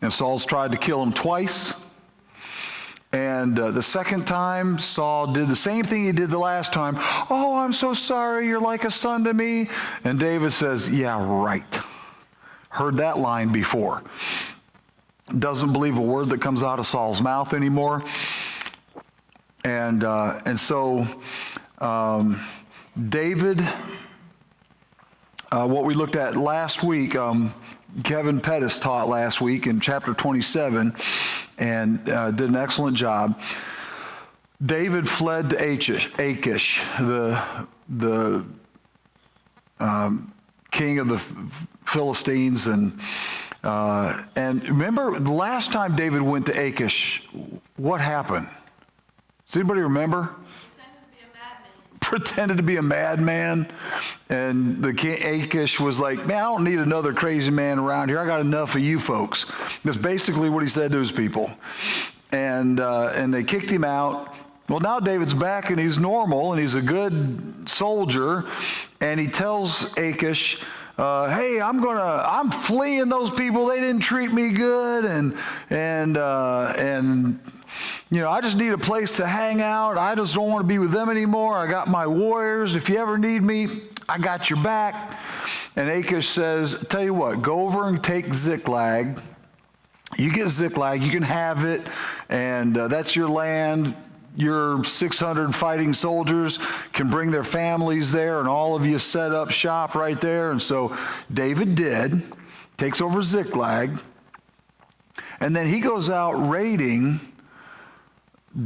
And Saul's tried to kill him twice. And the second time, Saul did the same thing he did the last time. Oh, I'm so sorry. You're like a son to me. And David says, yeah, right. Heard that line before. Doesn't believe a word that comes out of Saul's mouth anymore. And so David, what we looked at last week, Kevin Pettis taught last week in chapter 27 and did an excellent job. David fled to Achish, the king of the Philistines, and remember the last time David went to Achish, what happened? Does anybody remember? Pretended to be a madman, and the king Achish was like, man, I don't need another crazy man around here. I got enough of you folks. That's basically what he said to his people, and they kicked him out. Well, now David's back and he's normal and he's a good soldier, and he tells Achish, hey, I'm fleeing those people. They didn't treat me good, and you know, I just need a place to hang out. I just don't want to be with them anymore. I got my warriors. If you ever need me, I got your back. And Achish says, tell you what, go over and take Ziklag. You get Ziklag, you can have it, and that's your land. Your 600 fighting soldiers can bring their families there, and all of you set up shop right there. And so David takes over Ziklag, and then he goes out raiding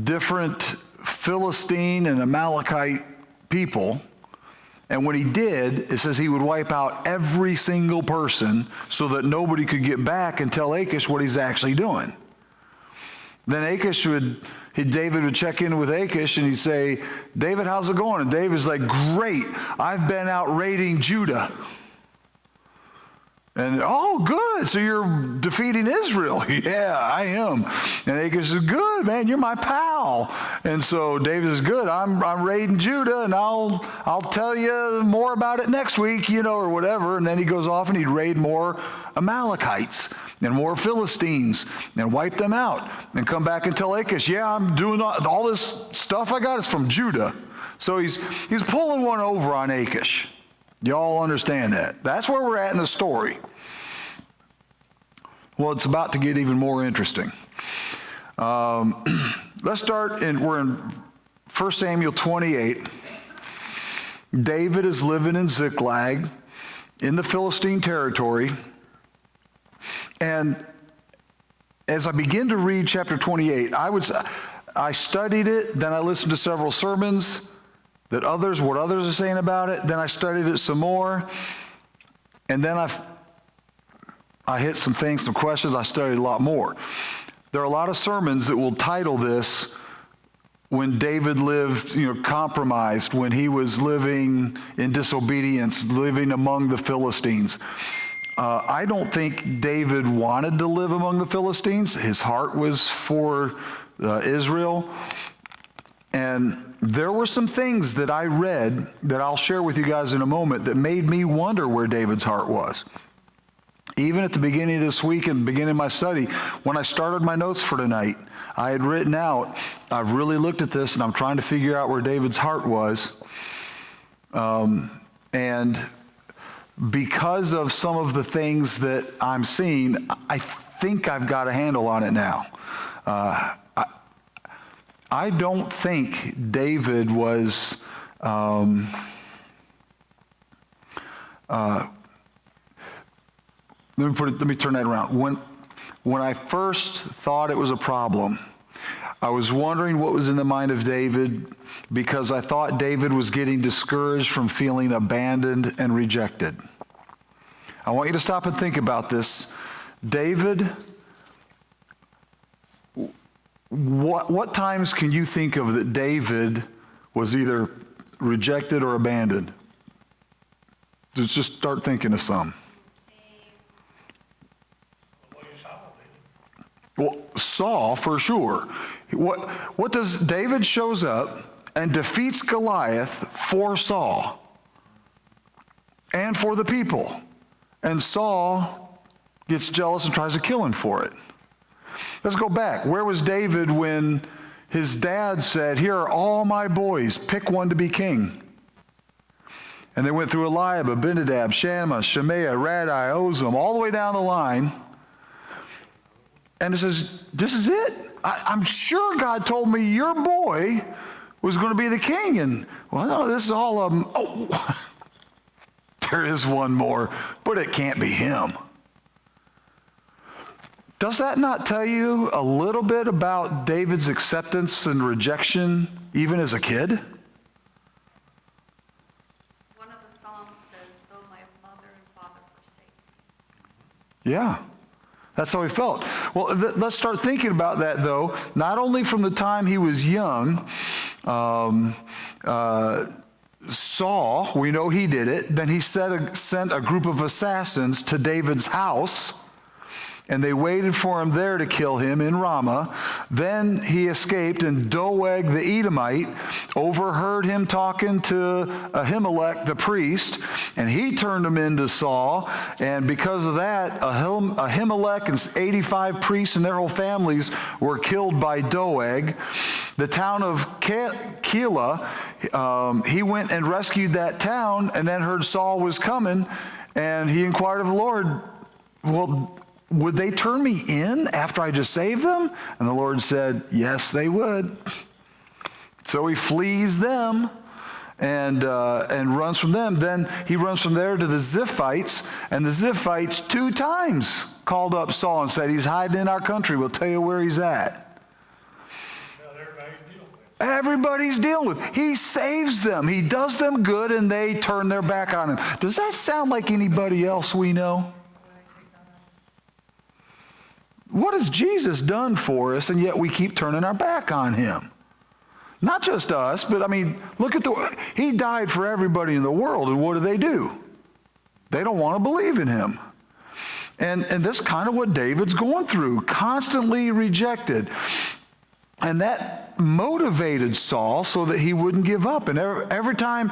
different Philistine and Amalekite people. And when he did, it says he would wipe out every single person so that nobody could get back and tell Achish what he's actually doing. Then David would check in with Achish and he'd say, David, how's it going? And David's like, great, I've been out raiding Judah. And, oh, good, so you're defeating Israel. Yeah, I am. And Achish says, good, man, you're my pal. And so David says, good, I'm raiding Judah, and I'll tell you more about it next week, you know, or whatever. And then he goes off and he'd raid more Amalekites and more Philistines and wipe them out and come back and tell Achish, yeah, I'm doing all this stuff I got is from Judah. So he's pulling one over on Achish. Y'all understand that? That's where we're at in the story. Well, it's about to get even more interesting. Let's start, we're in 1 Samuel 28. David is living in Ziklag in the Philistine territory. And as I begin to read chapter 28, I studied it, then I listened to several sermons what others are saying about it. Then I studied it some more. And then I hit some things, some questions. I studied a lot more. There are a lot of sermons that will title this, when David lived, compromised, when he was living in disobedience, living among the Philistines. I don't think David wanted to live among the Philistines. His heart was for Israel. And there were some things that I read that I'll share with you guys in a moment that made me wonder where David's heart was. Even at the beginning of this week and the beginning of my study, when I started my notes for tonight, I had written out, I've really looked at this and I'm trying to figure out where David's heart was. And because of some of the things that I'm seeing, I think I've got a handle on it now. I don't think David was let me turn that around. When I first thought it was a problem, I was wondering what was in the mind of David, because I thought David was getting discouraged from feeling abandoned and rejected. I want you to stop and think about this. David, what times can you think of that David was either rejected or abandoned? Just start thinking of some. Well, Saul, for sure. What does David shows up and defeats Goliath for Saul and for the people. And Saul gets jealous and tries to kill him for it. Let's go back. Where was David when his dad said, here are all my boys, pick one to be king? And they went through Eliab, Abinadab, Shammah, Shemaiah, Radai, Ozem, all the way down the line. And it says, this is it. I'm sure God told me your boy was going to be the king. And, well, no, this is all of them. Oh, there is one more, but it can't be him. Does that not tell you a little bit about David's acceptance and rejection, even as a kid? One of the Psalms says, though my mother and father forsake me. Yeah. That's how he felt. Well, let's start thinking about that, though. Not only from the time he was young, Saul, we know he did it. Then he sent a group of assassins to David's house, and they waited for him there to kill him in Ramah. Then he escaped, and Doeg the Edomite overheard him talking to Ahimelech the priest, and he turned him into Saul. And because of that, Ahimelech and 85 priests and their whole families were killed by Doeg. The town of Keilah, he went and rescued that town, and then heard Saul was coming, and he inquired of the Lord, well, would they turn me in after I just saved them? And the Lord said, yes, they would. So he flees them and runs from them. Then he runs from there to the Ziphites, and the Ziphites 2 times called up Saul and said, he's hiding in our country. We'll tell you where he's at. Everybody's dealing with. He saves them. He does them good, and they turn their back on him. Does that sound like anybody else we know? What has Jesus done for us, and yet we keep turning our back on him? Not just us, but I mean, look at he died for everybody in the world, and what do? They don't want to believe in him. And that's kind of what David's going through, constantly rejected. And that motivated Saul so that he wouldn't give up. And every time,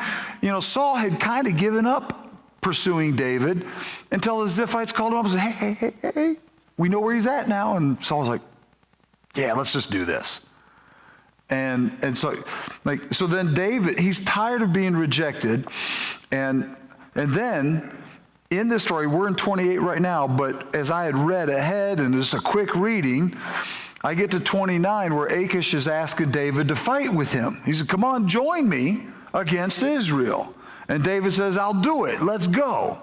Saul had kind of given up pursuing David until the Ziphites called him up and said, hey, we know where he's at now. And Saul's like, yeah, let's just do this. And so then David, he's tired of being rejected. And then in this story, we're in 28 right now, but as I had read ahead and just a quick reading, I get to 29 where Achish is asking David to fight with him. He said, come on, join me against Israel. And David says, I'll do it. Let's go.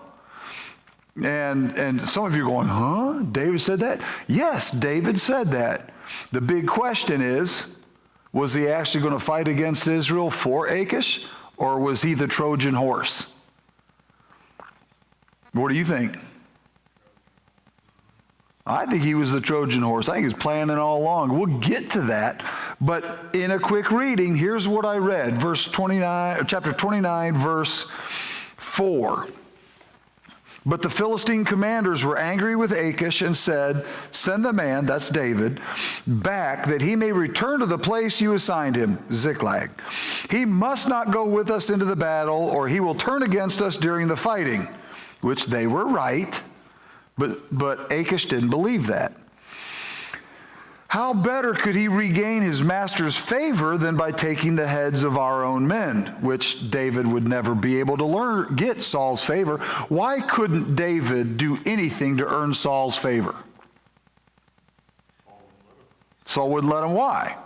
And some of you are going, huh? David said that? Yes, David said that. The big question is, was he actually going to fight against Israel for Achish, or was he the Trojan horse? What do you think? I think he was the Trojan horse. I think he was planning all along. We'll get to that. But in a quick reading, here's what I read. Chapter 29, verse 4. But the Philistine commanders were angry with Achish and said, send the man, that's David, back that he may return to the place you assigned him, Ziklag. He must not go with us into the battle, or he will turn against us during the fighting. Which they were right, but Achish didn't believe that. How better could he regain his master's favor than by taking the heads of our own men, which David would never be able to get Saul's favor? Why couldn't David do anything to earn Saul's favor? Saul wouldn't let him. Why?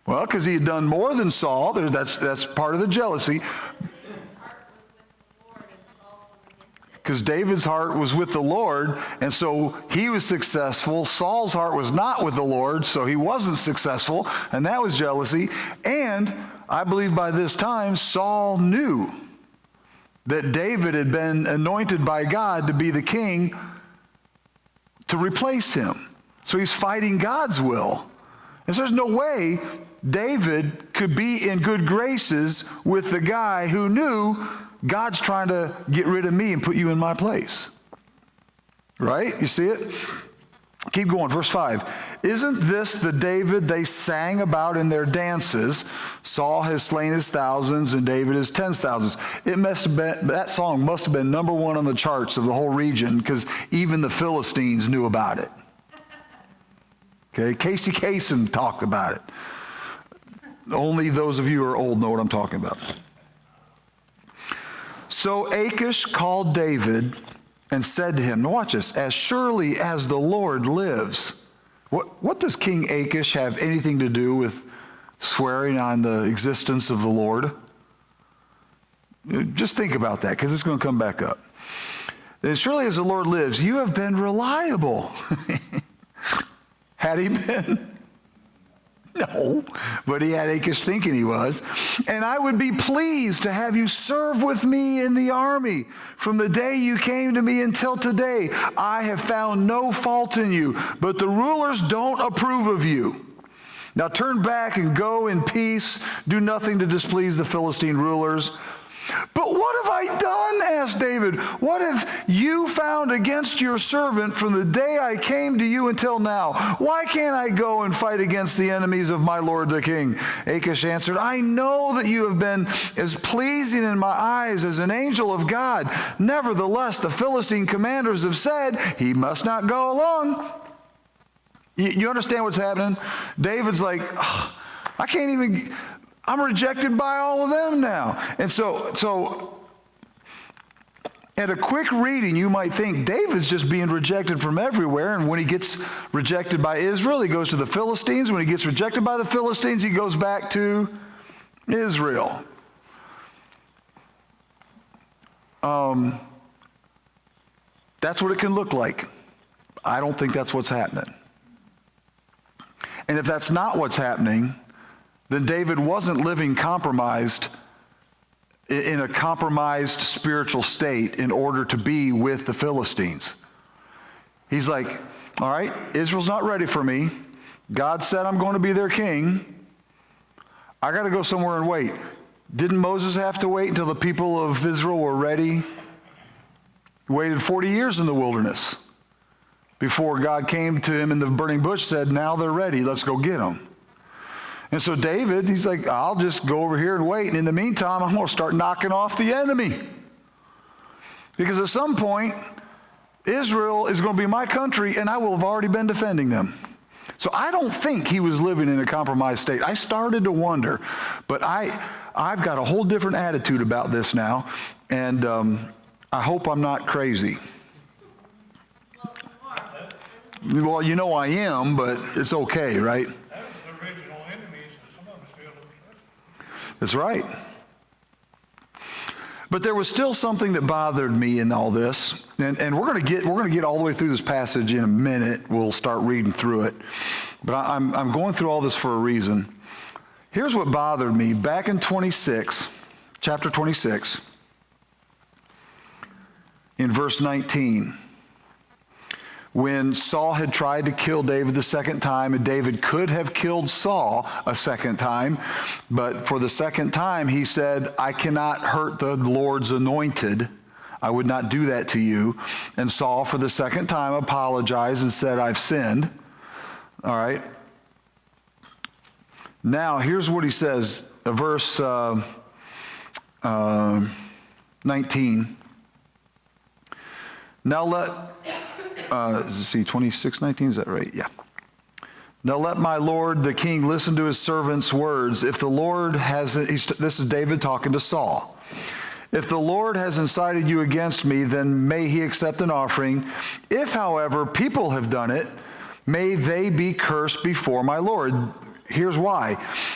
Well, because he had done more than Saul. That's part of the jealousy. Because David's heart was with the Lord, and so he was successful. Saul's heart was not with the Lord, so he wasn't successful, and that was jealousy. And I believe by this time, Saul knew that David had been anointed by God to be the king to replace him. So he's fighting God's will. And so there's no way David could be in good graces with the guy who knew God's trying to get rid of me and put you in my place. Right? You see it? Keep going, verse 5. Isn't this the David they sang about in their dances? Saul has slain his thousands and David his tens thousands. That song must have been number one on the charts of the whole region because even the Philistines knew about it. Okay, Casey Kasem talked about it. Only those of you who are old know what I'm talking about. So Achish called David and said to him, now watch this, as surely as the Lord lives. What does King Achish have anything to do with swearing on the existence of the Lord? Just think about that, because it's going to come back up. As surely as the Lord lives, you have been reliable. Had he been? No, but he had Achish thinking he was. And I would be pleased to have you serve with me in the army. From the day you came to me until today, I have found no fault in you, but the rulers don't approve of you. Now turn back and go in peace. Do nothing to displease the Philistine rulers. But what have I done? Asked David. What have you found against your servant from the day I came to you until now? Why can't I go and fight against the enemies of my lord the king? Achish answered, I know that you have been as pleasing in my eyes as an angel of God. Nevertheless, the Philistine commanders have said, he must not go along. You understand what's happening? David's like, oh, I can't even... I'm rejected by all of them now. And so at a quick reading, you might think David's just being rejected from everywhere. And when he gets rejected by Israel, he goes to the Philistines. When he gets rejected by the Philistines, he goes back to Israel. That's what it can look like. I don't think that's what's happening. And if that's not what's happening, then David wasn't living compromised in a compromised spiritual state in order to be with the Philistines. He's like, all right, Israel's not ready for me. God said I'm going to be their king. I got to go somewhere and wait. Didn't Moses have to wait until the people of Israel were ready? He waited 40 years in the wilderness before God came to him in the burning bush, said, now they're ready, let's go get them. And so David, he's like, I'll just go over here and wait. And in the meantime, I'm going to start knocking off the enemy. Because at some point, Israel is going to be my country, and I will have already been defending them. So I don't think he was living in a compromised state. I started to wonder, but I've got a whole different attitude about this now, and I hope I'm not crazy. Well, you know I am, but it's okay, right? That's right. But there was still something that bothered me in all this, and we're going to get all the way through this passage in a minute. We'll start reading through it, but I'm going through all this for a reason. Here's what bothered me back in chapter 26, in verse 19. When Saul had tried to kill David the second time, and David could have killed Saul a second time, but for the second time he said, I cannot hurt the Lord's anointed. I would not do that to you. And Saul, for the second time, apologized and said, I've sinned. All right. Now, here's what he says, verse 19. Now let... 26:19, is that right? Yeah. Now let my Lord the king listen to his servant's words. If the Lord has, this is David talking to Saul. If the Lord has incited you against me, then may he accept an offering. If, however, people have done it, may they be cursed before my Lord. Here's why.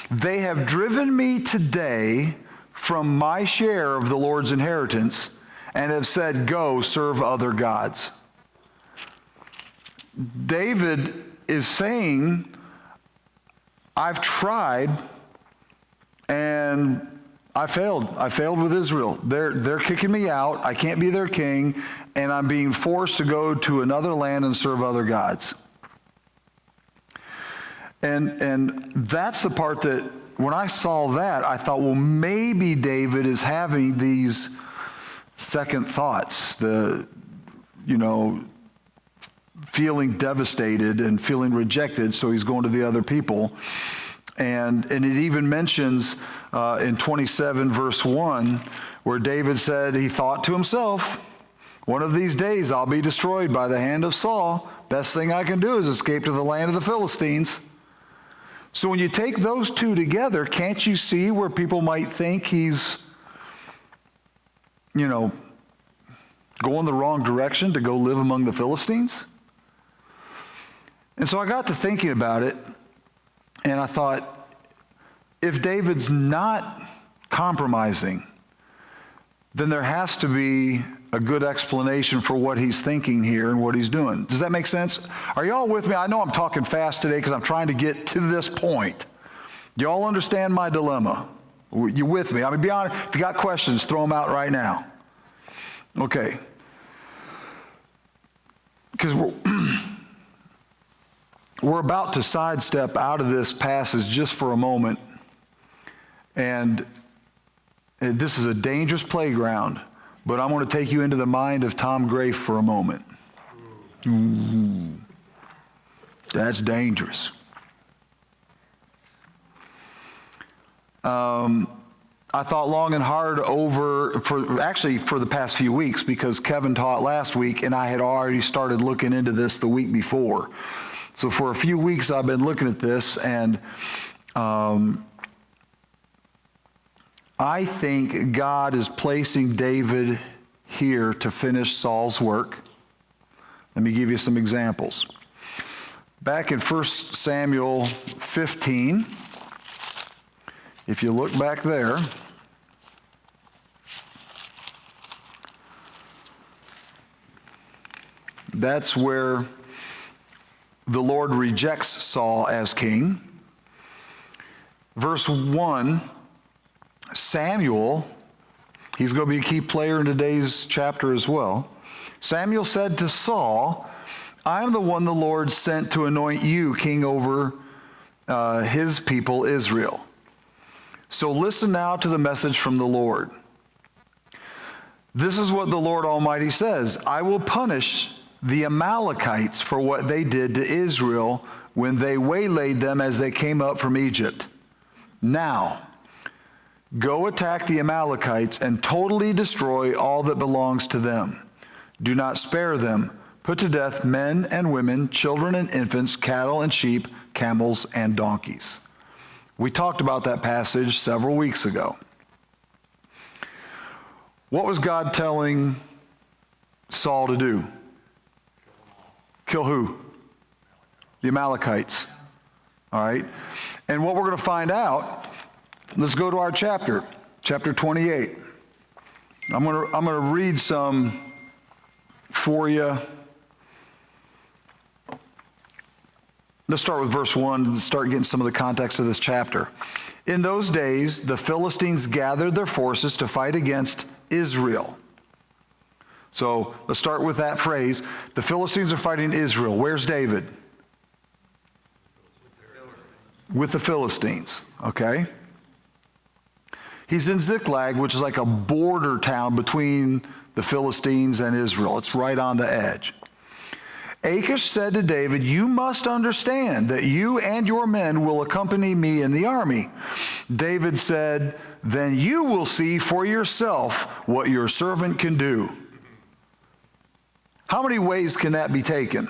They have driven me today from my share of the Lord's inheritance and have said, go serve other gods. David is saying, I've tried and I failed. I failed with Israel. They're kicking me out. I can't be their king, and I'm being forced to go to another land and serve other gods. And that's the part that when I saw that, I thought, well, maybe David is having these second thoughts, feeling devastated and feeling rejected, so he's going to the other people. And it even mentions in 27 verse 1 where David said he thought to himself, one of these days I'll be destroyed by the hand of Saul. Best thing I can do is escape to the land of the Philistines. So when you take those two together, can't you see where people might think he's, going the wrong direction to go live among the Philistines? And so I got to thinking about it, and I thought, if David's not compromising, then there has to be a good explanation for what he's thinking here and what he's doing. Does that make sense? Are y'all with me? I know I'm talking fast today because I'm trying to get to this point. Do y'all understand my dilemma? You with me? I mean, be honest. If you got questions, throw them out right now. Okay. Because we're about to sidestep out of this passage just for a moment. And this is a dangerous playground, but I'm going to take you into the mind of Tom Graef for a moment. Ooh, that's dangerous. I thought long and hard for the past few weeks, because Kevin taught last week and I had already started looking into this the week before. So for a few weeks I've been looking at this, and I think God is placing David here to finish Saul's work. Let me give you some examples. Back in 1 Samuel 15, if you look back there, that's where the Lord rejects Saul as king. Verse 1, Samuel, he's going to be a key player in today's chapter as well. Samuel said to Saul, I am the one the Lord sent to anoint you king over his people Israel. So listen now to the message from the Lord. This is what the Lord Almighty says. I will punish the Amalekites for what they did to Israel when they waylaid them as they came up from Egypt. Now, go attack the Amalekites and totally destroy all that belongs to them. Do not spare them. Put to death men and women, children and infants, cattle and sheep, camels and donkeys. We talked about that passage several weeks ago. What was God telling Saul to do? Kill who? The Amalekites. All right. And what we're going to find out, let's go to our chapter 28. I'm going to read some for you. Let's start with verse 1 and start getting some of the context of this chapter. In those days, the Philistines gathered their forces to fight against Israel. So let's start with that phrase. The Philistines are fighting Israel. Where's David? With the Philistines, okay? He's in Ziklag, which is like a border town between the Philistines and Israel. It's right on the edge. Achish said to David, you must understand that you and your men will accompany me in the army. David said, then you will see for yourself what your servant can do. How many ways can that be taken?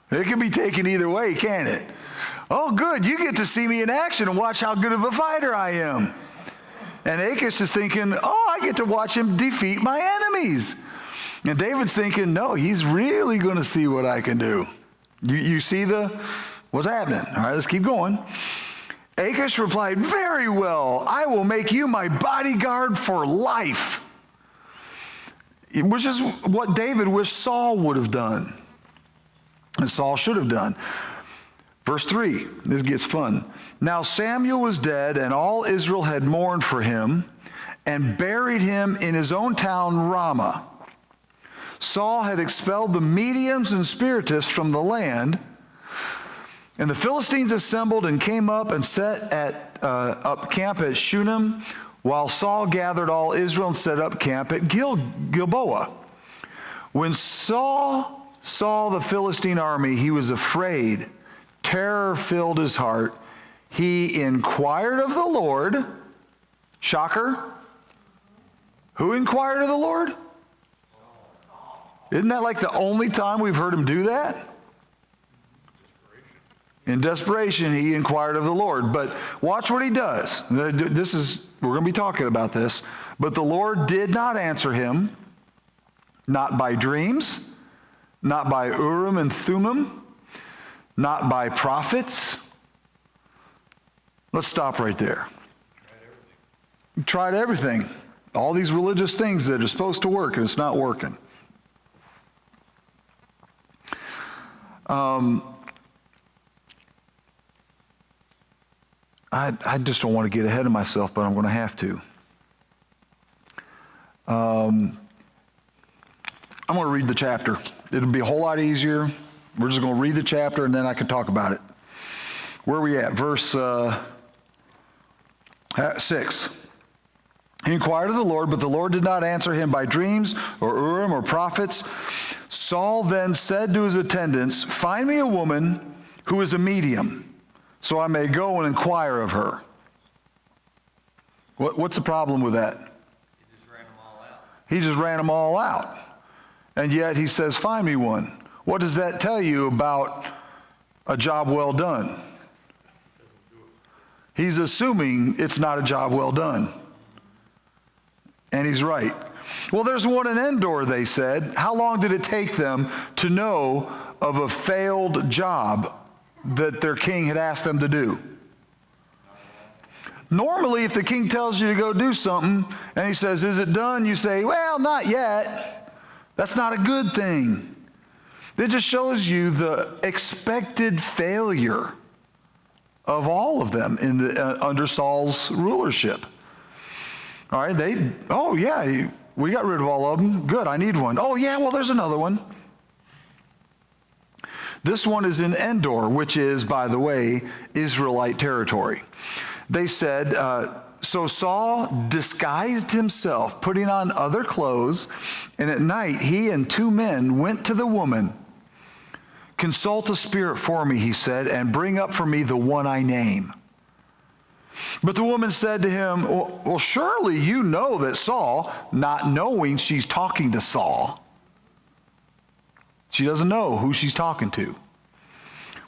It can be taken either way, can't it? Oh, good, you get to see me in action and watch how good of a fighter I am. And Achish is thinking, oh, I get to watch him defeat my enemies. And David's thinking, no, he's really going to see what I can do. You see what's happening? All right, let's keep going. Achish replied, very well, I will make you my bodyguard for life. Which is what David wished Saul would have done. And Saul should have done. Verse 3, this gets fun. Now Samuel was dead, and all Israel had mourned for him, and buried him in his own town Ramah. Saul had expelled the mediums and spiritists from the land, and the Philistines assembled and came up and set up camp at Shunem, while Saul gathered all Israel and set up camp at Gilboa. When Saul saw the Philistine army, he was afraid. Terror filled his heart. He inquired of the Lord. Shocker. Who inquired of the Lord? Isn't that like the only time we've heard him do that? In desperation, he inquired of the Lord. But watch what he does. We're going to be talking about this. But the Lord did not answer him, not by dreams, not by Urim and Thummim, not by prophets. Let's stop right there. Tried everything. All these religious things that are supposed to work, and it's not working. I just don't want to get ahead of myself, but I'm going to have to. I'm going to read the chapter. It'll be a whole lot easier. We're just going to read the chapter, and then I can talk about it. Where are we at? Verse 6. He inquired of the Lord, but the Lord did not answer him by dreams or Urim or prophets. Saul then said to his attendants, "Find me a woman who is a medium, so I may go and inquire of her." What's the problem with that? He just ran them all out. And yet he says, "Find me one." What does that tell you about a job well done? He's assuming it's not a job well done. And he's right. Well, there's one in Endor, they said. How long did it take them to know of a failed job that their king had asked them to do? Normally, if the king tells you to go do something and he says, "Is it done?" you say, "Well, not yet." That's not a good thing. It just shows you the expected failure of all of them under Saul's rulership. All right, we got rid of all of them. Good, I need one. Oh, yeah, well, there's another one. This one is in Endor, which is, by the way, Israelite territory. They said, so Saul disguised himself, putting on other clothes, and at night he and 2 men went to the woman. "Consult a spirit for me," he said, "and bring up for me the one I name." But the woman said to him, well, surely you know that Saul," not knowing she's talking to Saul. She doesn't know who she's talking to.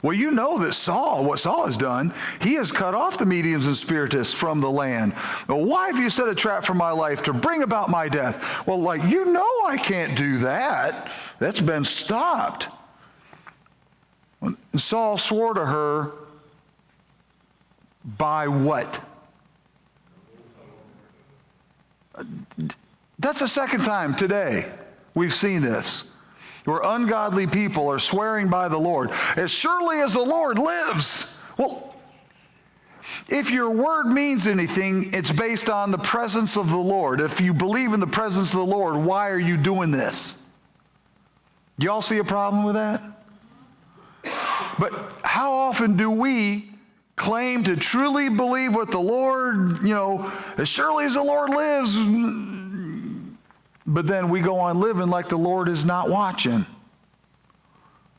"Well, you know that Saul, what Saul has done, he has cut off the mediums and spiritists from the land. Well, why have you set a trap for my life to bring about my death?" Well, I can't do that. That's been stopped. And Saul swore to her, by what? That's the second time today we've seen this, where ungodly people are swearing by the Lord. "As surely as the Lord lives." Well, if your word means anything, it's based on the presence of the Lord. If you believe in the presence of the Lord, why are you doing this? Y'all see a problem with that? But how often do we claim to truly believe what the Lord, as surely as the Lord lives, but then we go on living like the Lord is not watching?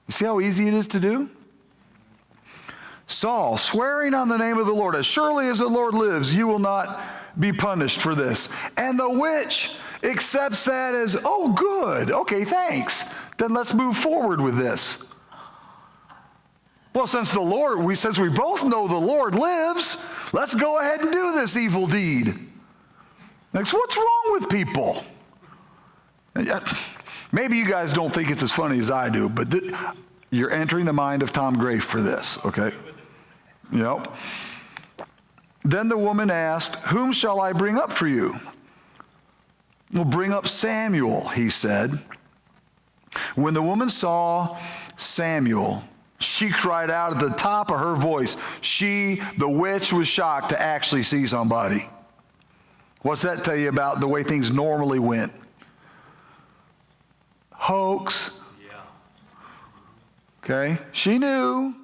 You see how easy it is to do? Saul, swearing on the name of the Lord, "As surely as the Lord lives, you will not be punished for this." And the witch accepts that as, "Oh, good. Okay, thanks. Then let's move forward with this." Well, since we both know the Lord lives, let's go ahead and do this evil deed. What's wrong with people? Maybe you guys don't think it's as funny as I do, but you're entering the mind of Tom Graef for this, okay? Then the woman asked, "Whom shall I bring up for you?" "Well, bring up Samuel," he said. When the woman saw Samuel, she cried out at the top of her voice. The witch, was shocked to actually see somebody. What's that tell you about the way things normally went? Hoax. Yeah. Okay? She knew.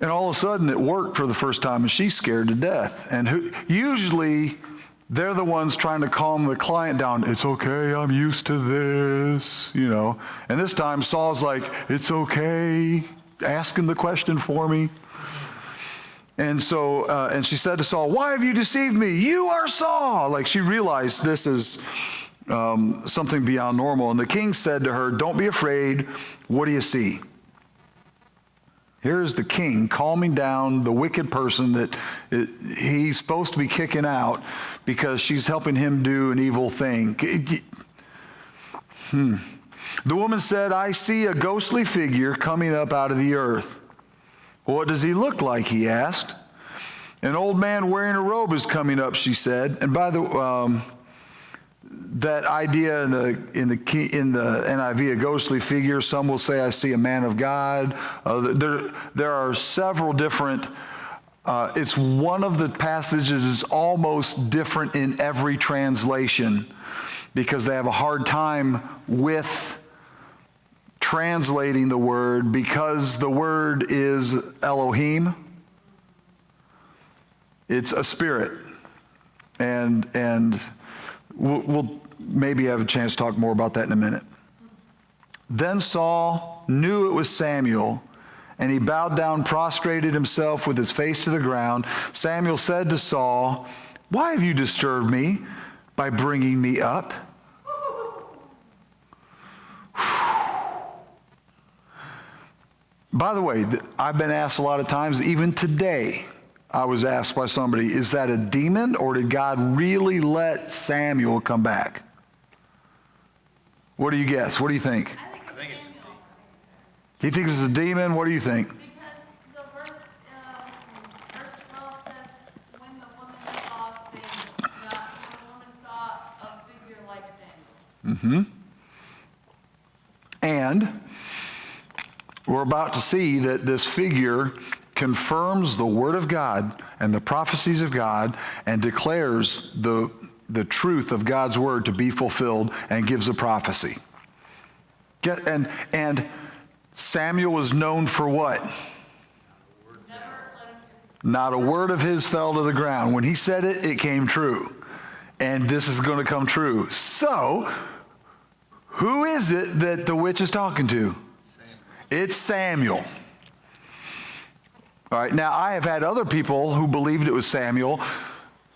And all of a sudden it worked for the first time, and she's scared to death. And usually they're the ones trying to calm the client down. It's okay, I'm used to this, you know. And this time Saul's like, it's okay, ask him the question for me. And so, and she said to Saul, why have you deceived me? You are Saul. Like, she realized this is something beyond normal. And the king said to her, don't be afraid. What do you see? Here's the king calming down the wicked person that he's supposed to be kicking out because she's helping him do an evil thing. The woman said, I see a ghostly figure coming up out of the earth. What does he look like? He asked. An old man wearing a robe is coming up, she said. And by the that idea in the NIV, a ghostly figure. Some will say, I see a man of God. There are several different. It's one of the passages is almost different in every translation because they have a hard time with translating the word because the word is Elohim. It's a spirit. And we'll maybe have a chance to talk more about that in a minute. Then Saul knew it was Samuel, and he bowed down, prostrated himself with his face to the ground. Samuel said to Saul, why have you disturbed me by bringing me up? By the way, I've been asked a lot of times, even today, I was asked by somebody, is that a demon or did God really let Samuel come back? What do you guess? What do you think? I think it's Samuel. He thinks it's a demon. What do you think? Because the verse 12 says, when the woman saw Samuel, not when the woman saw a figure like Samuel. And we're about to see that this figure confirms the word of God and the prophecies of God and declares the truth of God's word to be fulfilled and gives a prophecy. And Samuel was known for what? Not a word of his fell to the ground. When he said it, it came true. And this is going to come true. So, who is it that the witch is talking to? It's Samuel. All right, now I have had other people who believed it was Samuel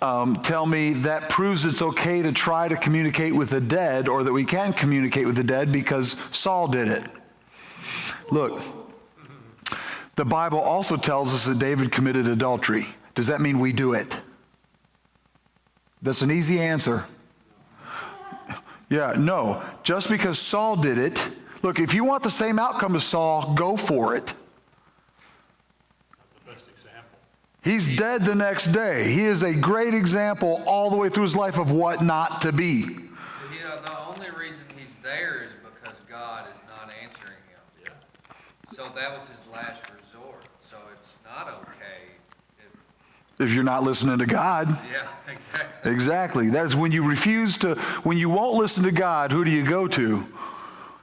tell me that proves it's okay to try to communicate with the dead, or that we can communicate with the dead because Saul did it. Look, the Bible also tells us that David committed adultery. Does that mean we do it? That's an easy answer. Yeah, no. Just because Saul did it, look, if you want the same outcome as Saul, go for it. He's dead the next day. He is a great example all the way through his life of what not to be. Yeah, the only reason he's there is because God is not answering him. Yeah. So that was his last resort. So it's not okay if you're not listening to God. Yeah, exactly. Exactly. That is when you refuse to, when you won't listen to God, who do you go to?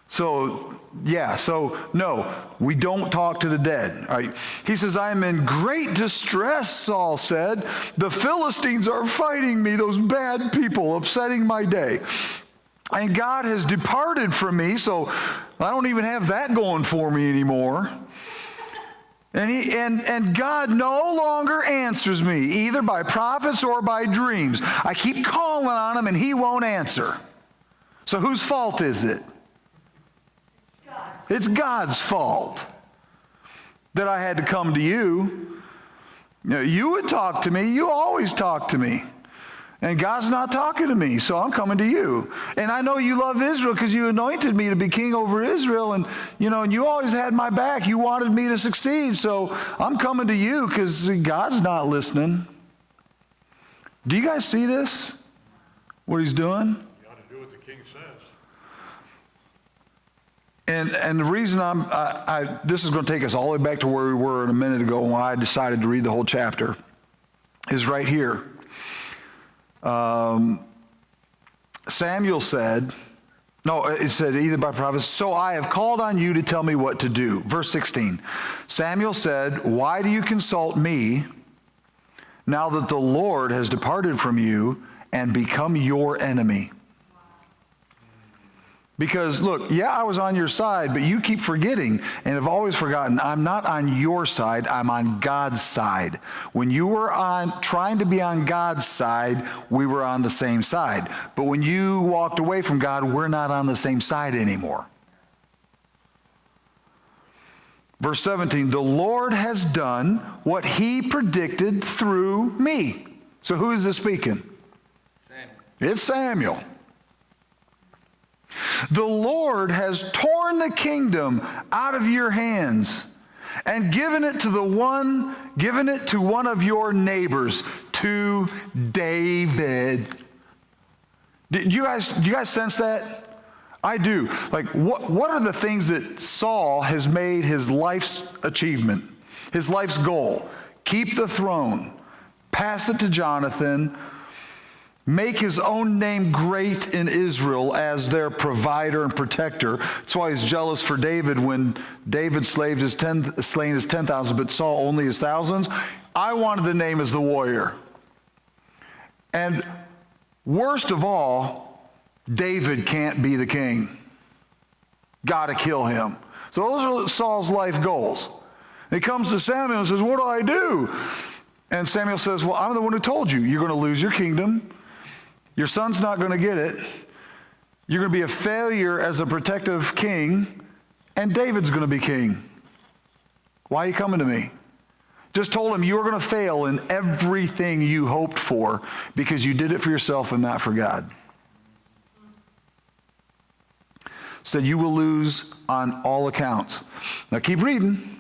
So, yeah, so no, we don't talk to the dead. All right. He says, I am in great distress, Saul said. The Philistines are fighting me, those bad people, upsetting my day. And God has departed from me, so I don't even have that going for me anymore. And God no longer answers me, either by prophets or by dreams. I keep calling on him, and he won't answer. So whose fault is it? It's God's fault that I had to come to you. You would talk to me. You always talk to me. And God's not talking to me, so I'm coming to you. And I know you love Israel because you anointed me to be king over Israel. And you always had my back. You wanted me to succeed, so I'm coming to you because God's not listening. Do you guys see this? What he's doing? You ought to do what the king says. And the reason this is going to take us all the way back to where we were a minute ago when I decided to read the whole chapter, is right here. Samuel said, it said either by prophets, so I have called on you to tell me what to do. Verse 16, Samuel said, why do you consult me now that the Lord has departed from you and become your enemy. Because look, yeah, I was on your side, but you keep forgetting and have always forgotten, I'm not on your side, I'm on God's side. When you were trying to be on God's side, we were on the same side. But when you walked away from God, we're not on the same side anymore. Verse 17, the Lord has done what he predicted through me. So who is this speaking? Samuel. It's Samuel. The Lord has torn the kingdom out of your hands and given it to one of your neighbors, to David. Do you guys sense that? I do. Like, what are the things that Saul has made his life's achievement, his life's goal? Keep the throne, pass it to Jonathan, make his own name great in Israel as their provider and protector. That's why he's jealous for David when David slain his 10,000, but Saul only his thousands. I wanted the name as the warrior. And worst of all, David can't be the king. Got to kill him. So those are Saul's life goals. And he comes to Samuel and says, what do I do? And Samuel says, well, I'm the one who told you. You're going to lose your kingdom. Your son's not going to get it. You're going to be a failure as a protective king, and David's going to be king. Why are you coming to me? Just told him you were going to fail in everything you hoped for because you did it for yourself and not for God. Said you will lose on all accounts. Now keep reading.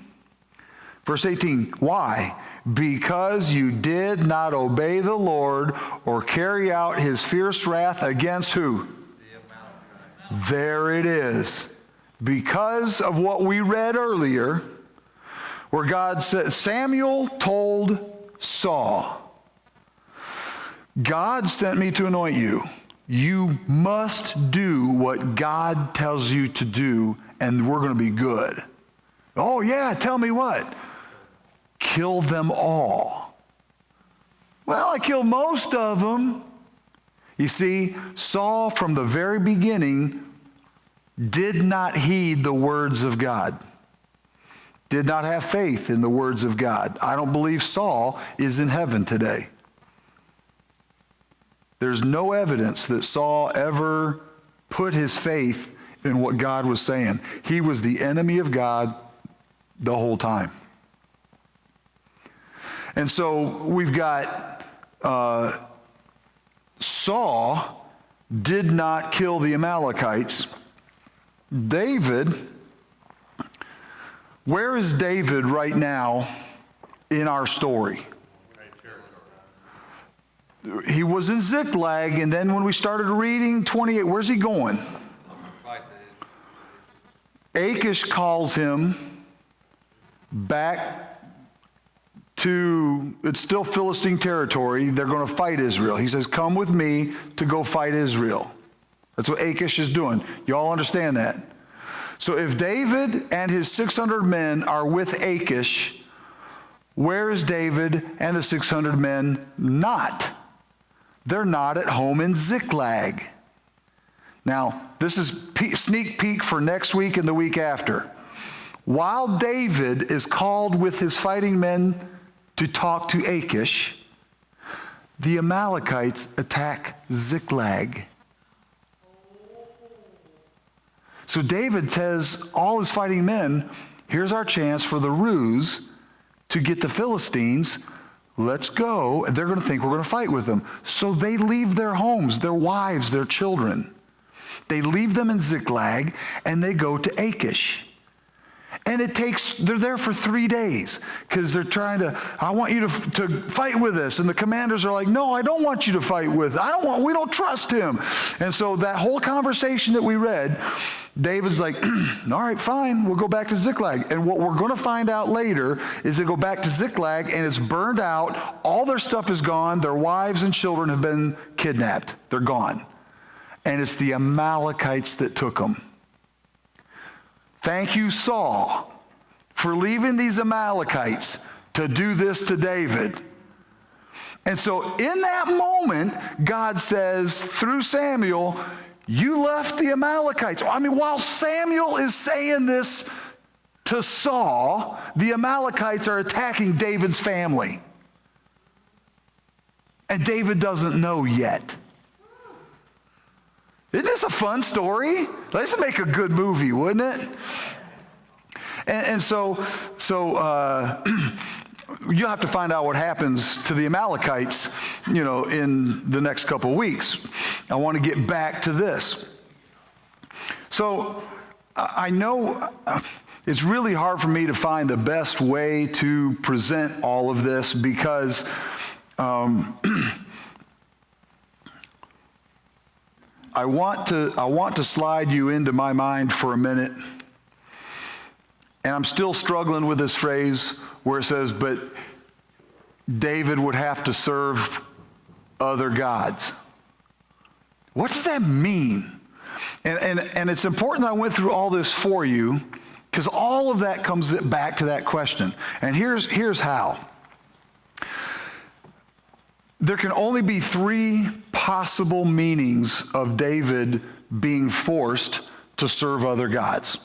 Verse 18, why? Because you did not obey the Lord or carry out his fierce wrath against who? The Amalekites. There it is. Because of what we read earlier, where God said, Samuel told Saul, God sent me to anoint you. You must do what God tells you to do, and we're going to be good. Oh yeah, tell me what? Kill them all. Well, I killed most of them. You see, Saul from the very beginning did not heed the words of God. Did not have faith in the words of God. I don't believe Saul is in heaven today. There's no evidence that Saul ever put his faith in what God was saying. He was the enemy of God the whole time. And so we've got Saul did not kill the Amalekites. David, where is David right now in our story? He was in Ziklag, and then when we started reading 28, where's he going? Achish calls him back to, it's still Philistine territory. They're going to fight Israel. He says, come with me to go fight Israel. That's what Achish is doing. You all understand that? So if David and his 600 men are with Achish, where is David and the 600 men not? They're not at home in Ziklag. Now, this is sneak peek for next week and the week after. While David is called with his fighting men to talk to Achish, the Amalekites attack Ziklag. So David says, all his fighting men, here's our chance for the ruse to get the Philistines. Let's go. And they're going to think we're going to fight with them. So they leave their homes, their wives, their children. They leave them in Ziklag, and they go to Achish. And they're there for 3 days because they're trying to, I want you to fight with us. And the commanders are like, no, I don't want you to fight with, we don't trust him. And so that whole conversation that we read, David's like, all right, fine, we'll go back to Ziklag. And what we're going to find out later is they go back to Ziklag and it's burned out. All their stuff is gone. Their wives and children have been kidnapped. They're gone. And it's the Amalekites that took them. Thank you, Saul, for leaving these Amalekites to do this to David. And so in that moment, God says through Samuel, you left the Amalekites. I mean, while Samuel is saying this to Saul, the Amalekites are attacking David's family. And David doesn't know yet. Isn't this a fun story? Let's make a good movie, wouldn't it? And so you'll have to find out what happens to the Amalekites, in the next couple of weeks. I want to get back to this. So I know it's really hard for me to find the best way to present all of this because I want to slide you into my mind for a minute. And I'm still struggling with this phrase where it says, but David would have to serve other gods. What does that mean? And it's important that I went through all this for you because all of that comes back to that question. And here's how. There can only be three possible meanings of David being forced to serve other gods.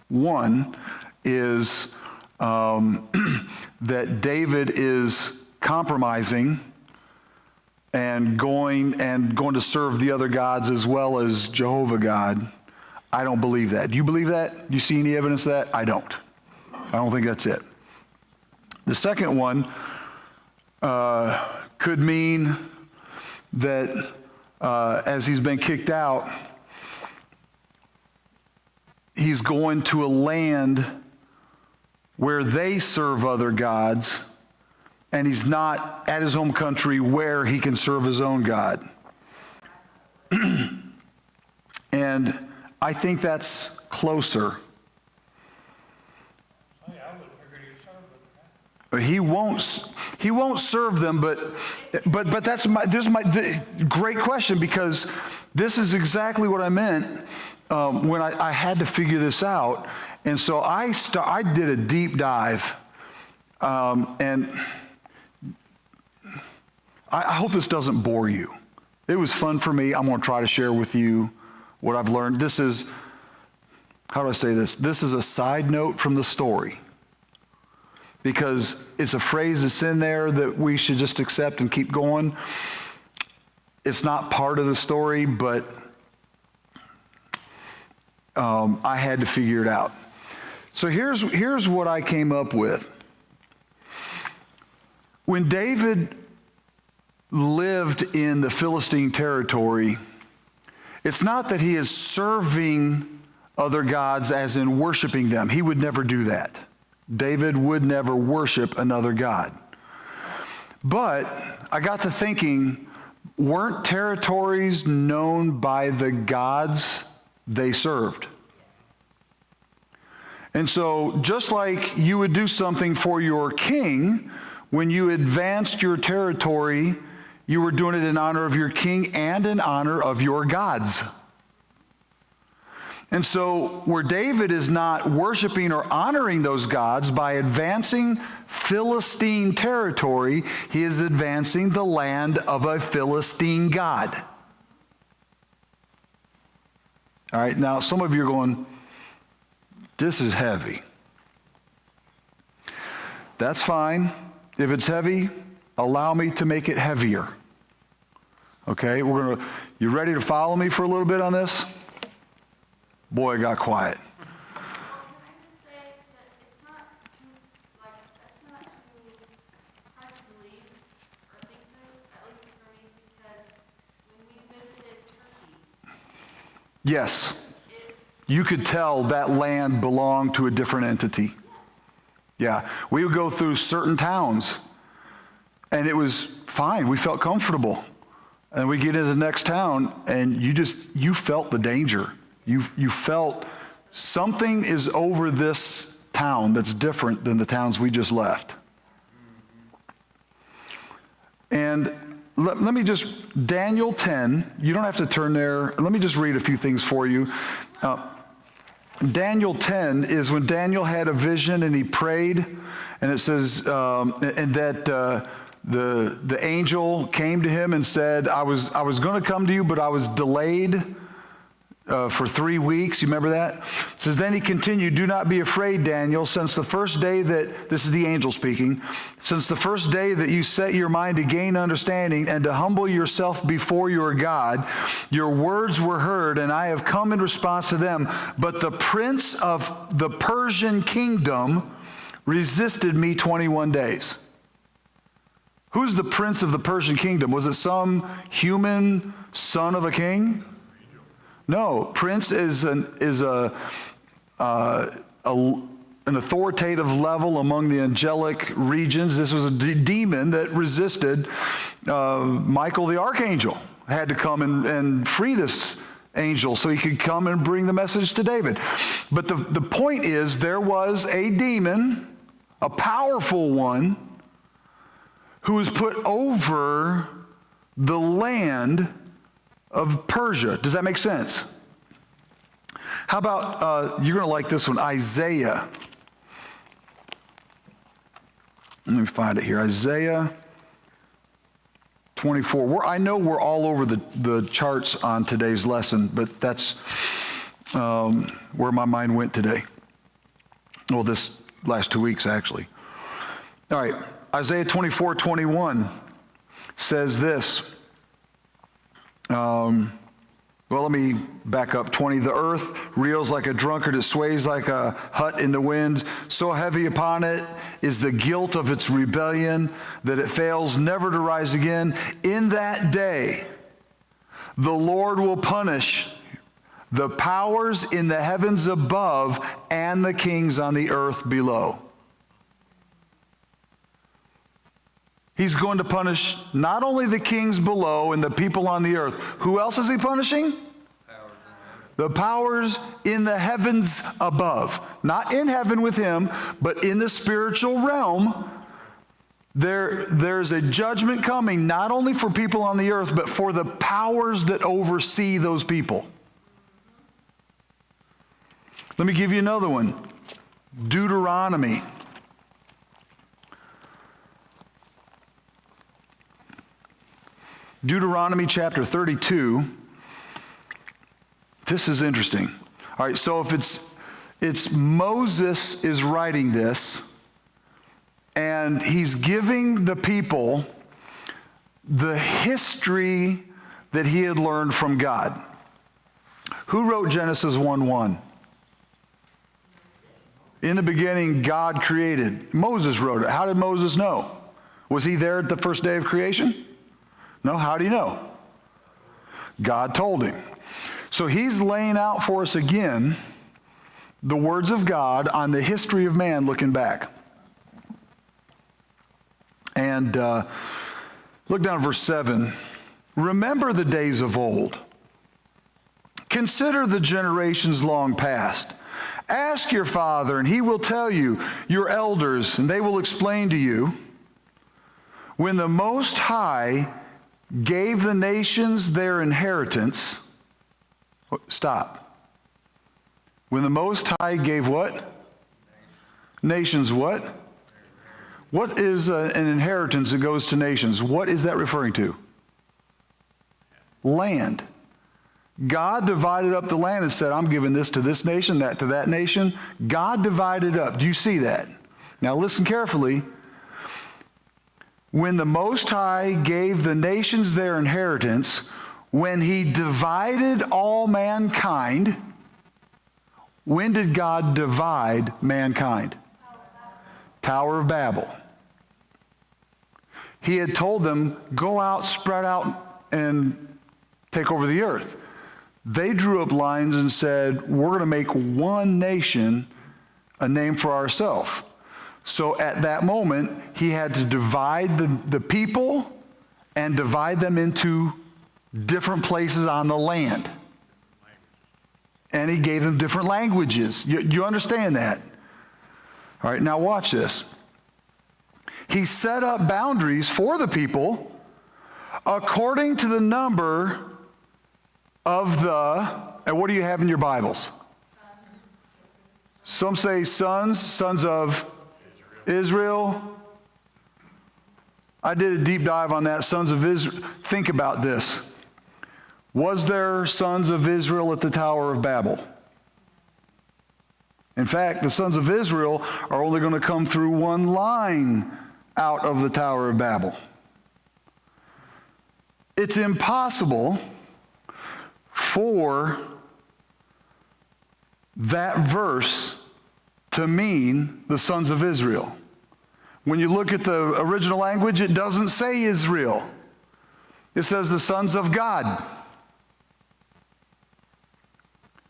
One is that David is compromising and going to serve the other gods as well as Jehovah God. I don't believe that. Do you believe that? Do you see any evidence of that? I don't. I don't think that's it. The second one could mean that as he's been kicked out, he's going to a land where they serve other gods, and he's not at his home country where he can serve his own God. And I think that's closer. He won't serve them, but that's my great question, because this is exactly what I meant when I had to figure this out. And so I did a deep dive, and I hope this doesn't bore you. It was fun for me. I'm going to try to share with you what I've learned. This is, how do I say this? This is a side note from the story, because it's a phrase that's in there that we should just accept and keep going. It's not part of the story, but I had to figure it out. So here's what I came up with. When David lived in the Philistine territory, it's not that he is serving other gods as in worshiping them. He would never do that. David would never worship another god. But I got to thinking, weren't territories known by the gods they served? And so just like you would do something for your king, when you advanced your territory, you were doing it in honor of your king and in honor of your gods. And so where David is not worshiping or honoring those gods by advancing Philistine territory, he is advancing the land of a Philistine god. All right, now some of you are going, this is heavy. That's fine. If it's heavy, allow me to make it heavier. Okay, you ready to follow me for a little bit on this? Boy, it got quiet. Can I just say that it's not that's not too hard to believe or think through, at least for me, because when we visited Turkey, Yes. You could tell that land belonged to a different entity. Yeah. We would go through certain towns, and it was fine. We felt comfortable. And we get into the next town, and you felt the danger. You felt something is over this town that's different than the towns we just left. And let me just, Daniel 10, you don't have to turn there. Let me just read a few things for you. Daniel 10 is when Daniel had a vision and he prayed, and it says, and that the angel came to him and said, I was going to come to you, but I was delayed for 3 weeks. You remember that? It says, then he continued, do not be afraid, Daniel, since the first day that, this is the angel speaking, since the first day that you set your mind to gain understanding and to humble yourself before your God, your words were heard, and I have come in response to them. But the prince of the Persian kingdom resisted me 21 days. Who's the prince of the Persian kingdom? Was it some human son of a king? No, prince is an authoritative level among the angelic regions. This was a demon that resisted Michael the archangel. Had to come and free this angel so he could come and bring the message to David. But the point is, there was a demon, a powerful one, who was put over the land of Persia. Does that make sense? How about, you're going to like this one, Isaiah. Let me find it here. Isaiah 24. I know we're all over the charts on today's lesson, but that's where my mind went today. Well, this last 2 weeks, actually. All right. Isaiah 24:21 says this. Well, let me back up. 20, the earth reels like a drunkard, it sways like a hut in the wind. So heavy upon it is the guilt of its rebellion that it fails never to rise again. In that day, the Lord will punish the powers in the heavens above and the kings on the earth below. He's going to punish not only the kings below and the people on the earth. Who else is he punishing? The powers in the heavens above. Not in heaven with him, but in the spiritual realm. There's a judgment coming, not only for people on the earth, but for the powers that oversee those people. Let me give you another one. Deuteronomy. Deuteronomy chapter 32. This is interesting. All right, so if it's Moses is writing this, and he's giving the people the history that he had learned from God. Who wrote Genesis 1:1? In the beginning, God created. Moses wrote it. How did Moses know? Was he there at the first day of creation? No, how do you know? God told him. So he's laying out for us again the words of God on the history of man looking back. And look down at verse 7. Remember the days of old. Consider the generations long past. Ask your father, and he will tell you, your elders, and they will explain to you. When the Most High gave the nations their inheritance. Stop. When the Most High gave what? Nations what? What is an inheritance that goes to nations? What is that referring to? Land. God divided up the land and said, I'm giving this to this nation, that to that nation. God divided up. Do you see that? Now listen carefully. When the Most High gave the nations their inheritance, when he divided all mankind, when did God divide mankind? Tower of Babel. He had told them, go out, spread out, and take over the earth. They drew up lines and said, we're going to make one nation a name for ourselves. So at that moment, he had to divide the people and divide them into different places on the land. And he gave them different languages. You understand that? All right, now watch this. He set up boundaries for the people according to the number of and what do you have in your Bibles? Some sons of Israel. I did a deep dive on that, sons of Israel. Think about this. Was there sons of Israel at the Tower of Babel? In fact, the sons of Israel are only going to come through one line out of the Tower of Babel. It's impossible for that verse to mean the sons of Israel. When you look at the original language, it doesn't say Israel. It says the sons of God.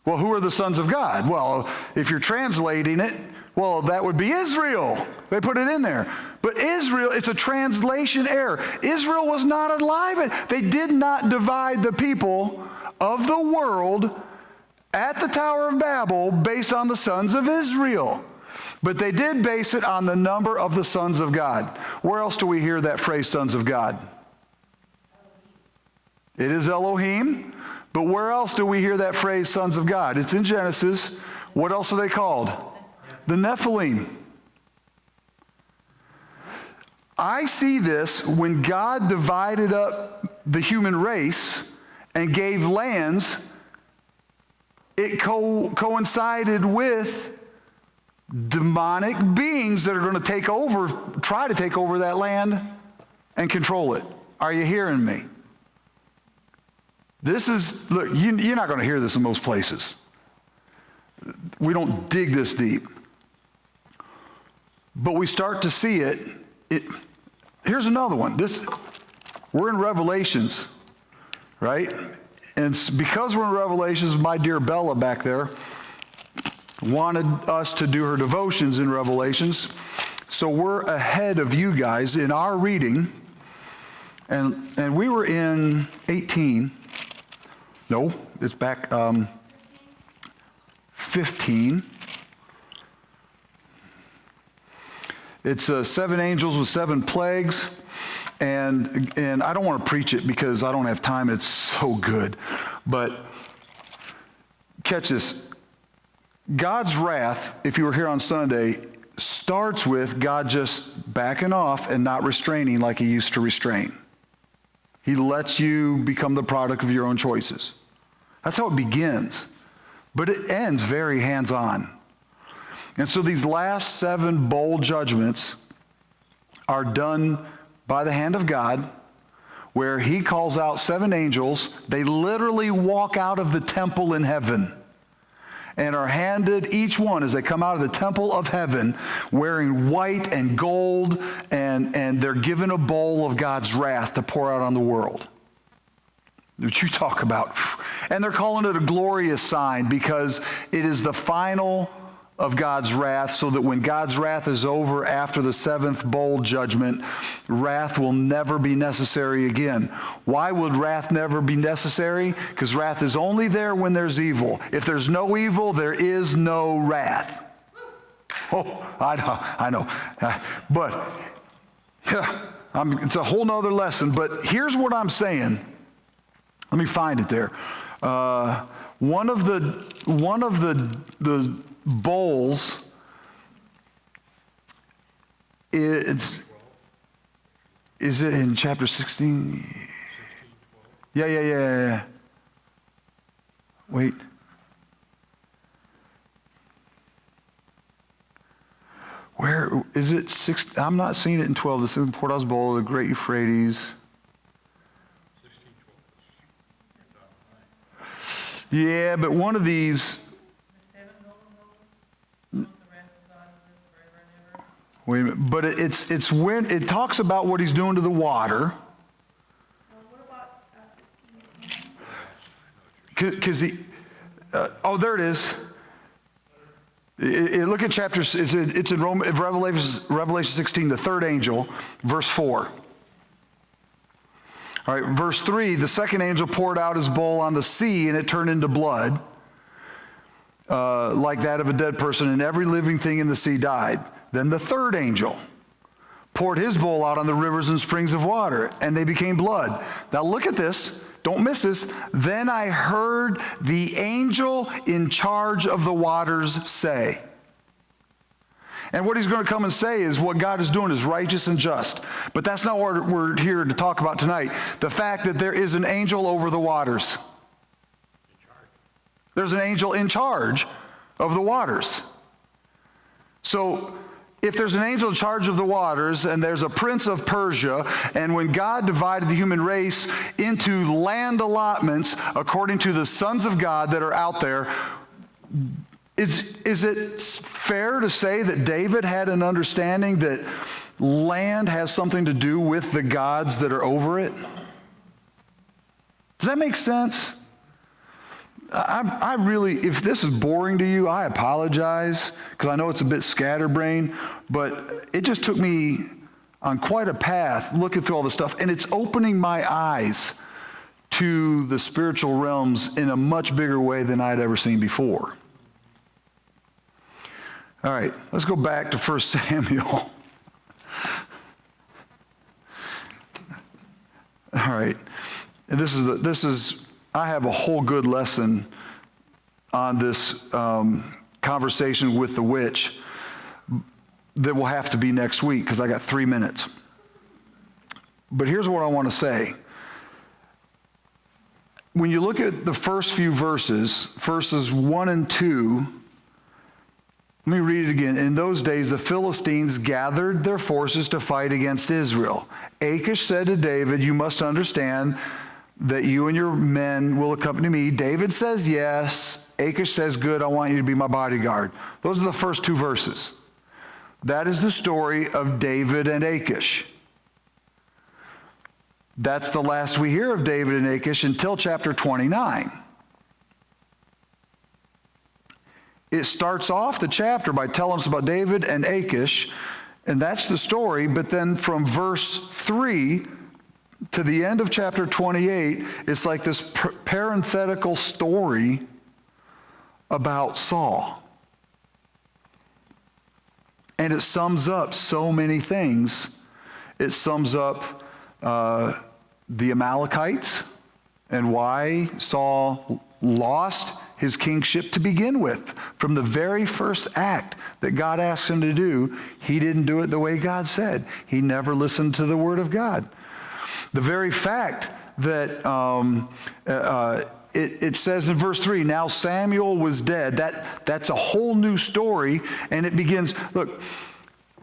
Well, who are the sons of God? Well, if you're translating it, well, that would be Israel. They put it in there. But Israel, it's a translation error. Israel was not alive. They did not divide the people of the world at the Tower of Babel based on the sons of Israel. But they did base it on the number of the sons of God. Where else do we hear that phrase, sons of God? It is Elohim. But where else do we hear that phrase, sons of God? It's in Genesis. What else are they called? The Nephilim. I see this when God divided up the human race and gave lands, it coincided with demonic beings that are going to try to take over that land and control it. Are you hearing me? Look, you're not going to hear this in most places. We don't dig this deep. But we start to see it. Here's another one. We're in Revelations, right? And because we're in Revelations, my dear Bella back there wanted us to do her devotions in Revelations. So we're ahead of you guys in our reading. And we were in 18. No, it's back 15. It's 7 angels with 7 plagues. And I don't want to preach it because I don't have time. It's so good. But catch this. God's wrath, if you were here on Sunday, starts with God just backing off and not restraining like he used to restrain. He lets you become the product of your own choices. That's how it begins. But it ends very hands-on. And so these last 7 bold judgments are done by the hand of God, where he calls out 7 angels. They literally walk out of the temple in heaven and are handed each one as they come out of the temple of heaven wearing white and gold, and they're given a bowl of God's wrath to pour out on the world. What you talk about. And they're calling it a glorious sign because it is the final of God's wrath, so that when God's wrath is over after the 7th bowl judgment, wrath will never be necessary again. Why would wrath never be necessary? Because wrath is only there when there's evil. If there's no evil, there is no wrath. Oh, I know. But it's a whole nother lesson. But here's what I'm saying. Let me find it there. One of the bowls is it in chapter 16? Yeah. Wait. Where is it? 6? I'm not seeing it in 12. This is in Portals Bowl, the Great Euphrates. Yeah, but one of these. Wait a minute, but it's when it talks about what he's doing to the water. What about Because there it is. Look at chapter. It's in Revelation 16, the 3rd angel, verse 4. All right, verse 3, the 2nd angel poured out his bowl on the sea, and it turned into blood, like that of a dead person, and every living thing in the sea died. Then the 3rd angel poured his bowl out on the rivers and springs of water, and they became blood. Now look at this. Don't miss this. Then I heard the angel in charge of the waters say. And what he's going to come and say is what God is doing is righteous and just. But that's not what we're here to talk about tonight. The fact that there is an angel over the waters. There's an angel in charge of the waters. So if there's an angel in charge of the waters and there's a prince of Persia, and when God divided the human race into land allotments according to the sons of God that are out there, is it fair to say that David had an understanding that land has something to do with the gods that are over it? Does that make sense? I really, if this is boring to you, I apologize, because I know it's a bit scatterbrained, but it just took me on quite a path looking through all this stuff, and it's opening my eyes to the spiritual realms in a much bigger way than I'd ever seen before. All right, let's go back to 1 Samuel. All right, and this is I have a whole good lesson on this conversation with the witch that will have to be next week because I got 3 minutes. But here's what I want to say. When you look at the first few verses 1 and 2, let me read it again. In those days, the Philistines gathered their forces to fight against Israel. Achish said to David, "You must understand that you and your men will accompany me." David says yes. Achish says, "Good, I want you to be my bodyguard." Those are the first 2 verses. That is the story of David and Achish. That's the last we hear of David and Achish until chapter 29. It starts off the chapter by telling us about David and Achish, and that's the story, but then from verse 3 to the end of chapter 28, it's like this parenthetical story about Saul. And it sums up so many things. It sums up the Amalekites and why Saul lost his kingship to begin with. From the very first act that God asked him to do, he didn't do it the way God said. He never listened to the word of God. The very fact that it says in verse 3, now Samuel was dead, that's a whole new story, and it begins, look,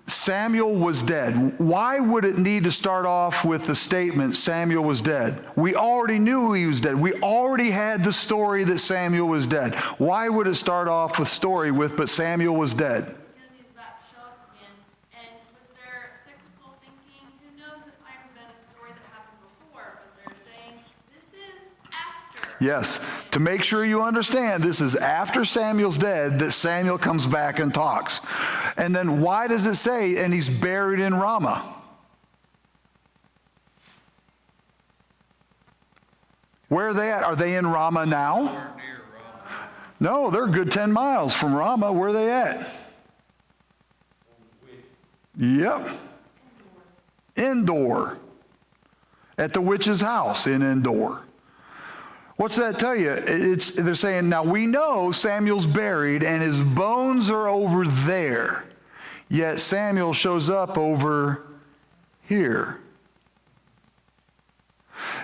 Samuel was dead. Why would it need to start off with the statement, Samuel was dead? We already knew he was dead. We already had the story that Samuel was dead. Why would it start off with story with, but Samuel was dead? Because he's about to show up again. And with their cyclical thinking, who knows, it might have been a story that happened before, but they're saying, this is after. Yes, to make sure you understand, this is after Samuel's dead that Samuel comes back and talks. And then why does it say, and he's buried in Ramah? Where are they at? Are they in Ramah now? We're near Rome. No, they're a good 10 miles from Ramah. Where are they at? Yep. Endor. At the witch's house in Endor. What's that tell you? They're saying, now we know Samuel's buried and his bones are over there. Yet Samuel shows up over here.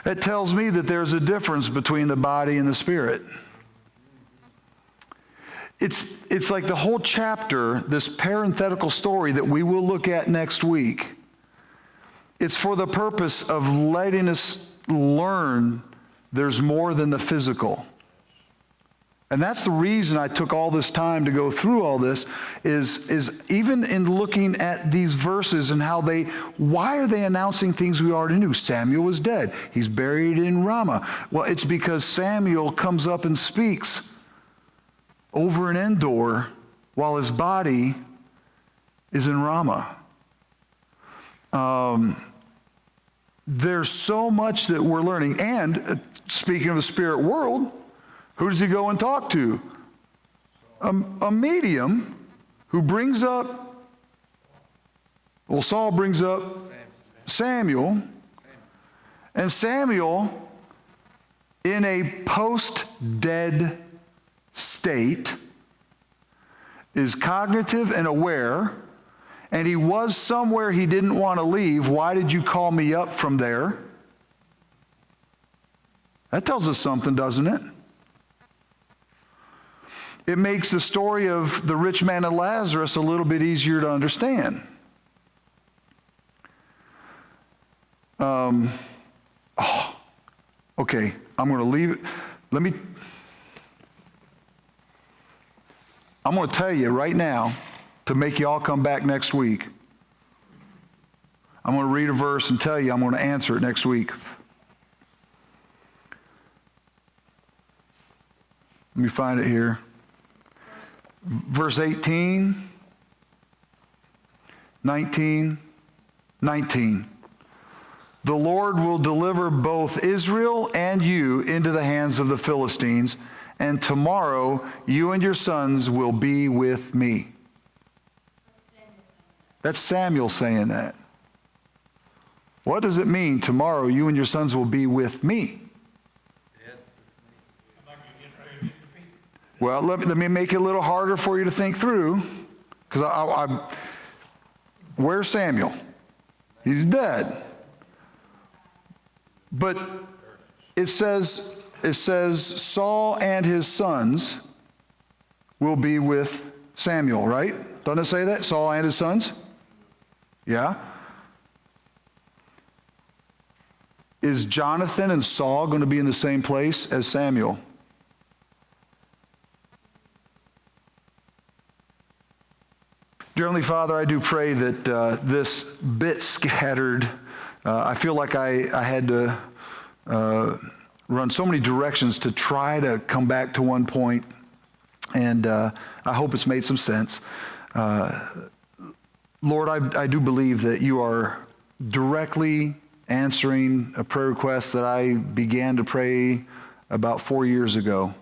It tells me that there's a difference between the body and the spirit. It's like the whole chapter, this parenthetical story that we will look at next week. It's for the purpose of letting us learn there's more than the physical. And that's the reason I took all this time to go through all this, is even in looking at these verses and how why are they announcing things we already knew? Samuel was dead. He's buried in Ramah. Well, it's because Samuel comes up and speaks over in Endor while his body is in Ramah. There's so much that we're learning. And speaking of the spirit world, who does he go and talk to? A medium who brings up, well, Saul brings up Samuel. And Samuel, in a post-dead state, is cognitive and aware and he was somewhere he didn't want to leave. Why did you call me up from there? That tells us something, doesn't it? It makes the story of the rich man and Lazarus a little bit easier to understand. Okay, I'm going to leave it. I'm going to tell you right now to make you all come back next week. I'm going to read a verse and tell you I'm going to answer it next week. Let me find it here. Verse 18, 19. The Lord will deliver both Israel and you into the hands of the Philistines, and tomorrow you and your sons will be with me. That's Samuel saying that. What does it mean, tomorrow you and your sons will be with me? Well, let me make it a little harder for you to think through, because where's Samuel? He's dead. But it says Saul and his sons will be with Samuel, right? Doesn't it say that? Saul and his sons? Yeah. Is Jonathan and Saul going to be in the same place as Samuel? Dear Heavenly Father, I do pray that this bit scattered, I feel like I had to run so many directions to try to come back to one point, and I hope it's made some sense. Lord, I do believe that you are directly answering a prayer request that I began to pray about 4 years ago,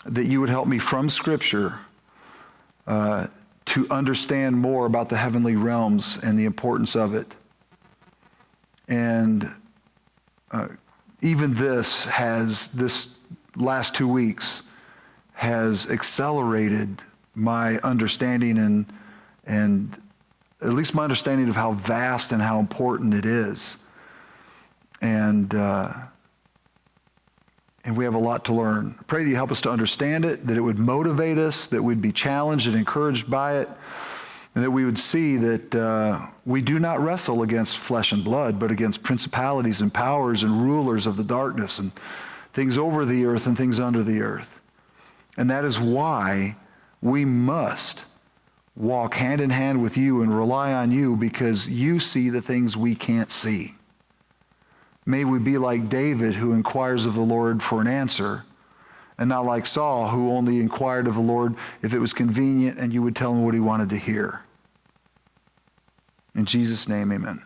that you would help me from Scripture to understand more about the heavenly realms and the importance of it. And even this last 2 weeks has accelerated my understanding and at least my understanding of how vast and how important it is. And we have a lot to learn. I pray that you help us to understand it, that it would motivate us, that we'd be challenged and encouraged by it, and that we would see that we do not wrestle against flesh and blood, but against principalities and powers and rulers of the darkness and things over the earth and things under the earth. And that is why we must walk hand in hand with you and rely on you, because you see the things we can't see. May we be like David, who inquires of the Lord for an answer, and not like Saul, who only inquired of the Lord if it was convenient and you would tell him what he wanted to hear. In Jesus' name, amen.